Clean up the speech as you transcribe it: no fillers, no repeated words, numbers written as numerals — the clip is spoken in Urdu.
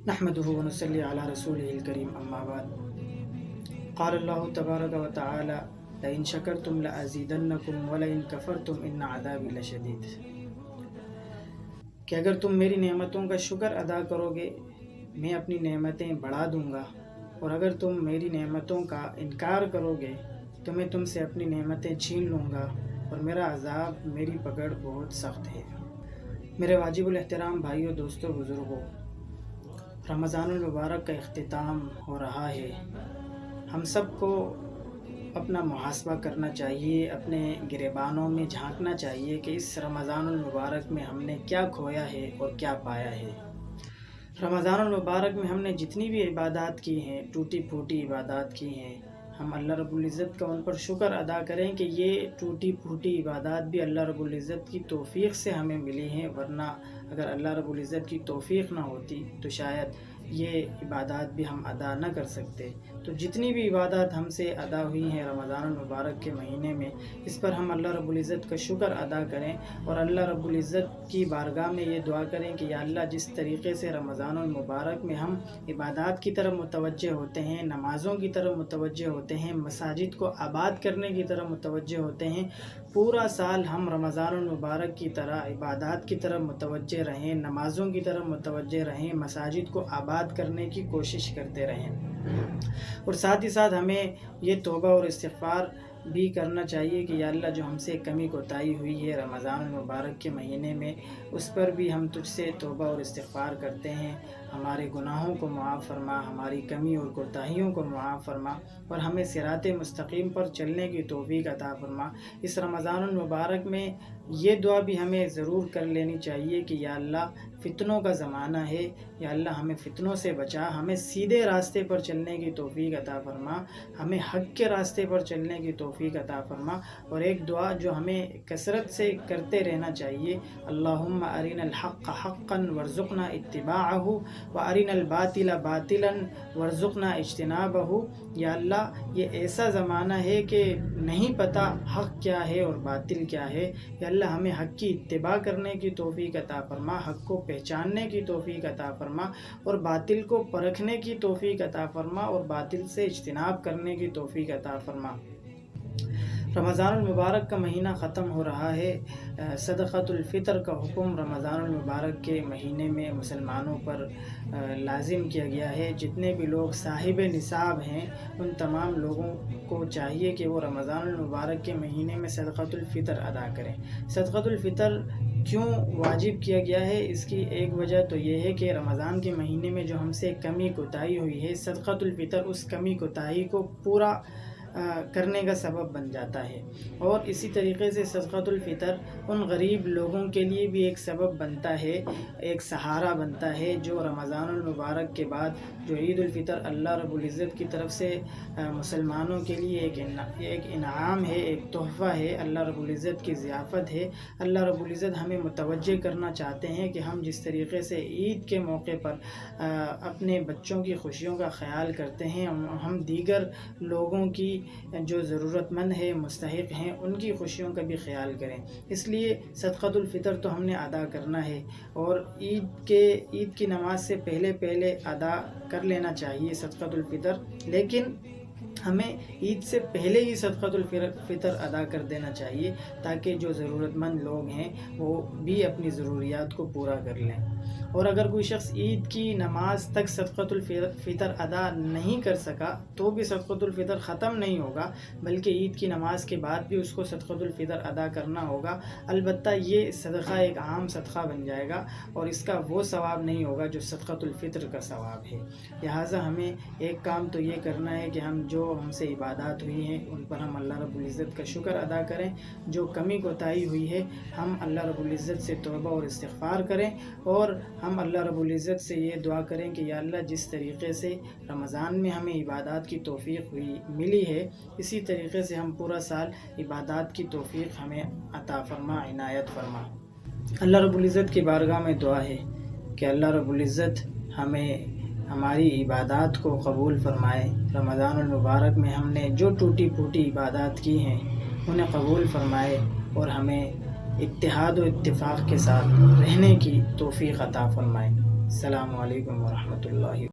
نحمده ونصلي على رسوله الكريم اما بعد قال الله تبارك وتعالى لئن شكرتم لأزيدنكم ولئن كفرتم ان عذابي لشدید کہ اگر تم میری نعمتوں کا شکر ادا کرو گے میں اپنی نعمتیں بڑھا دوں گا، اور اگر تم میری نعمتوں کا انکار کرو گے تو میں تم سے اپنی نعمتیں چھین لوں گا، اور میرا عذاب، میری پکڑ بہت سخت ہے۔ میرے واجب الاحترام بھائیوں، دوستوں، بزرگوں، رمضان المبارک کا اختتام ہو رہا ہے۔ ہم سب کو اپنا محاسبہ کرنا چاہیے، اپنے گریبانوں میں جھانکنا چاہیے کہ اس رمضان المبارک میں ہم نے کیا کھویا ہے اور کیا پایا ہے۔ رمضان المبارک میں ہم نے جتنی بھی عبادات کی ہیں، ٹوٹی پھوٹی عبادات کی ہیں، ہم اللہ رب العزت کا ان پر شکر ادا کریں کہ یہ ٹوٹی پھوٹی عبادات بھی اللہ رب العزت کی توفیق سے ہمیں ملی ہیں، ورنہ اگر اللہ رب العزت کی توفیق نہ ہوتی تو شاید یہ عبادات بھی ہم ادا نہ کر سکتے۔ تو جتنی بھی عبادات ہم سے ادا ہوئی ہیں رمضان المبارک کے مہینے میں، اس پر ہم اللہ رب العزت کا شکر ادا کریں، اور اللہ رب العزت کی بارگاہ میں یہ دعا کریں کہ یا اللہ، جس طریقے سے رمضان المبارک میں ہم عبادات کی طرف متوجہ ہوتے ہیں، نمازوں کی طرف متوجہ ہوتے ہیں، مساجد کو آباد کرنے کی طرف متوجہ ہوتے ہیں، پورا سال ہم رمضان المبارک کی طرح عبادات کی طرف متوجہ رہیں، نمازوں کی طرف متوجہ رہیں، مساجد کو آباد کرنے کی کوشش کرتے رہیں۔ اور ساتھ ہی ساتھ ہمیں یہ توبہ اور استغفار بھی کرنا چاہیے کہ یا اللہ، جو ہم سے کمی کوتاہی ہوئی ہے رمضان المبارک کے مہینے میں، اس پر بھی ہم تجھ سے توبہ اور استغفار کرتے ہیں۔ ہمارے گناہوں کو معاف فرما، ہماری کمی اور کوتاہیوں کو معاف فرما، اور ہمیں صراط مستقیم پر چلنے کی توفیق عطا فرما۔ اس رمضان المبارک میں یہ دعا بھی ہمیں ضرور کر لینی چاہیے کہ یا اللہ، فتنوں کا زمانہ ہے، یا اللہ ہمیں فتنوں سے بچا، ہمیں سیدھے راستے پر چلنے کی توفیق عطا فرما، ہمیں حق کے راستے پر چلنے کی توفیق عطا فرما۔ اور ایک دعا جو ہمیں کثرت سے کرتے رہنا چاہیے، اللہم ارنا الحق حقا وارزقنا اتباعہ وارنا الباطل باطلا وارزقنا اجتنابہ۔ یا اللہ، یہ ایسا زمانہ ہے کہ نہیں پتہ حق کیا ہے اور باطل کیا ہے، یا اللہ ہمیں حق کی اتباع کرنے کی توفیق عطا فرما، حق کو پہچاننے کی توفیق عطا فرما، اور باطل کو پرکھنے کی توفیق عطا فرما، اور باطل سے اجتناب کرنے کی توفیق عطا فرما۔ رمضان المبارک کا مہینہ ختم ہو رہا ہے۔ صدقۃ الفطر کا حکم رمضان المبارک کے مہینے میں مسلمانوں پر لازم کیا گیا ہے۔ جتنے بھی لوگ صاحب نصاب ہیں، ان تمام لوگوں کو چاہیے کہ وہ رمضان المبارک کے مہینے میں صدقۃ الفطر ادا کریں۔ صدقۃ الفطر کیوں واجب کیا گیا ہے؟ اس کی ایک وجہ تو یہ ہے کہ رمضان کے مہینے میں جو ہم سے کمی کوتاہی ہوئی ہے، صدقۃ الفطر اس کمی کوتاہی کو پورا کرنے کا سبب بن جاتا ہے۔ اور اسی طریقے سے صدقۃ الفطر ان غریب لوگوں کے لیے بھی ایک سبب بنتا ہے، ایک سہارا بنتا ہے، جو رمضان المبارک کے بعد جو عید الفطر اللہ رب العزت کی طرف سے مسلمانوں کے لیے ایک انعام ہے، ایک تحفہ ہے، اللہ رب العزت کی ضیافت ہے۔ اللہ رب العزت ہمیں متوجہ کرنا چاہتے ہیں کہ ہم جس طریقے سے عید کے موقع پر اپنے بچوں کی خوشیوں کا خیال کرتے ہیں، ہم دیگر لوگوں کی جو ضرورت مند ہے، مستحق ہیں، ان کی خوشیوں کا بھی خیال کریں۔ اس لیے صدقۃ الفطر تو ہم نے ادا کرنا ہے، اور عید کی نماز سے پہلے ادا کر لینا چاہیے صدقۃ الفطر، لیکن ہمیں عید سے پہلے ہی صدقۃ الفطر ادا کر دینا چاہیے، تاکہ جو ضرورت مند لوگ ہیں وہ بھی اپنی ضروریات کو پورا کر لیں۔ اور اگر کوئی شخص عید کی نماز تک صدقۃ الفطر ادا نہیں کر سکا تو بھی صدقۃ الفطر ختم نہیں ہوگا، بلکہ عید کی نماز کے بعد بھی اس کو صدقۃ الفطر ادا کرنا ہوگا۔ البتہ یہ صدقہ ایک عام صدقہ بن جائے گا، اور اس کا وہ ثواب نہیں ہوگا جو صدقۃ الفطر کا ثواب ہے۔ لہٰذا ہمیں ایک کام تو یہ کرنا ہے کہ ہم سے عبادات ہوئی ہیں ان پر ہم اللہ رب العزت کا شکر ادا کریں، جو کمی کوتاہی ہوئی ہے ہم اللہ رب العزت سے توبہ اور استغفار کریں، اور ہم اللہ رب العزت سے یہ دعا کریں کہ یا اللہ، جس طریقے سے رمضان میں ہمیں عبادات کی توفیق ملی ہے، اسی طریقے سے ہم پورا سال عبادات کی توفیق ہمیں عطا فرما، عنایت فرما۔ اللہ رب العزت کی بارگاہ میں دعا ہے کہ اللہ رب العزت ہمیں ہماری عبادات کو قبول فرمائے۔ رمضان المبارک میں ہم نے جو ٹوٹی پھوٹی عبادات کی ہیں انہیں قبول فرمائے، اور ہمیں اتحاد و اتفاق کے ساتھ رہنے کی توفیق عطا فرمائے۔ السلام علیکم ورحمۃ اللہ